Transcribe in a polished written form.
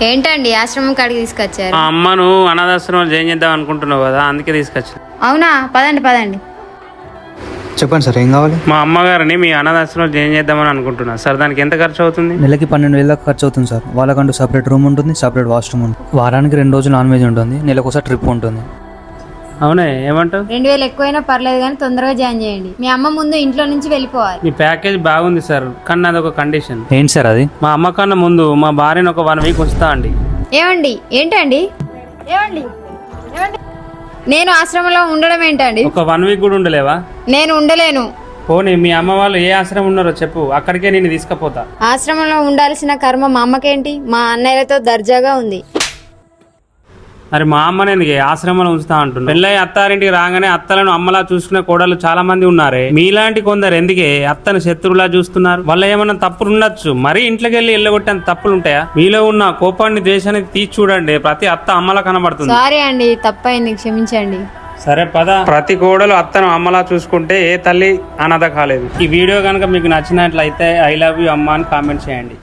ఏంటండి ఆశ్రమం కాడికి తీసుకొచ్చారు? మా అమ్మను అనాథాశ్రమం జాయిన్ చేద్దాం అనుకుంటున్నావు కదా, అందుకే తీసుకొచ్చాను. అవునా, పదండి పదండి. చెప్పండి సార్, ఏం కావాలి? మా అమ్మగారిని మీ అనాథాశ్రమం జాయిన్ చేద్దామని అనుకుంటున్నా సార్. దానికి ఎంత ఖర్చు అవుతుంది? నెలకి 12,000 దాకా ఖర్చు అవుతుంది సార్. వాళ్ళకంటూ సపరేట్ రూమ్ ఉంటుంది, సపరేట్ వాష్రూమ్ ఉంటుంది. వారానికి 2 రోజులు నాన్ వెజ్ ఉంటుంది, నెలకు ఒకసారి ట్రిప్ ఉంటుంది. అవునే, ఏమంటావు? 2000 ఎక్కువైనా పర్లేదు కానీ తొందరగా జాయిన్ చేయండి. మీ అమ్మ ముందు ఇంట్లో నుంచి వెళ్ళిపోవాలి. మీ ప్యాకేజ్ బాగుంది సార్, కానీ నాది ఒక కండిషన్. ఏంటి సార్ అది? మా అమ్మ కన్నా ముందు మా భార్యను ఒక 1 వీక్ ఉంచుతా అండి. ఏమండి? ఏంటండి? ఏమండి? నేను ఆశ్రమంలో ఉండడం ఏంటండి? ఒక 1 వీక్ కూడా ఉండలేవా? నేను ఉండలేను. పోనీ మీ అమ్మ వాళ్ళు ఏ ఆశ్రమం ఉన్నారో చెప్పు, అక్కడికే నేను తీసుకుపోతా. ఆశ్రమంలో ఉండాల్సిన కర్మ మా అమ్మకేంటి? మా అన్నయ్యలతో దర్జాగా ఉంది. మరి మా అమ్మని ఎందుకు ఆశ్రమంలో ఉంచుతా అంటున్నా? పెళ్ళై అత్తారింటికి రాగానే అత్తలను అమ్మలా చూసుకునే కోడలు చాలా మంది ఉన్నారే. మీలాంటి కొందరు ఎందుకే అత్తను శత్రువులా చూస్తున్నారు? వాళ్ళ ఏమన్నా తప్పులు ఉండొచ్చు, మరీ ఇంట్లోకి వెళ్ళి ఎల్లగొట్టేంత తప్పులు ఉంటాయా? మీలో ఉన్న కోపాన్ని ద్వేషాన్ని తీసి చూడండి, ప్రతి అత్త అమ్మలా కనబడుతుంది. సారీ అండి, తప్పైంది, క్షమించండి. సరే పద. ప్రతి కోడలు అత్తను అమ్మలా చూసుకుంటే ఏ తల్లి అనాథ కాలేదు. ఈ వీడియో కనుక మీకు నచ్చినట్లయితే ఐ లవ్ యూ అమ్మ అని కామెంట్ చేయండి.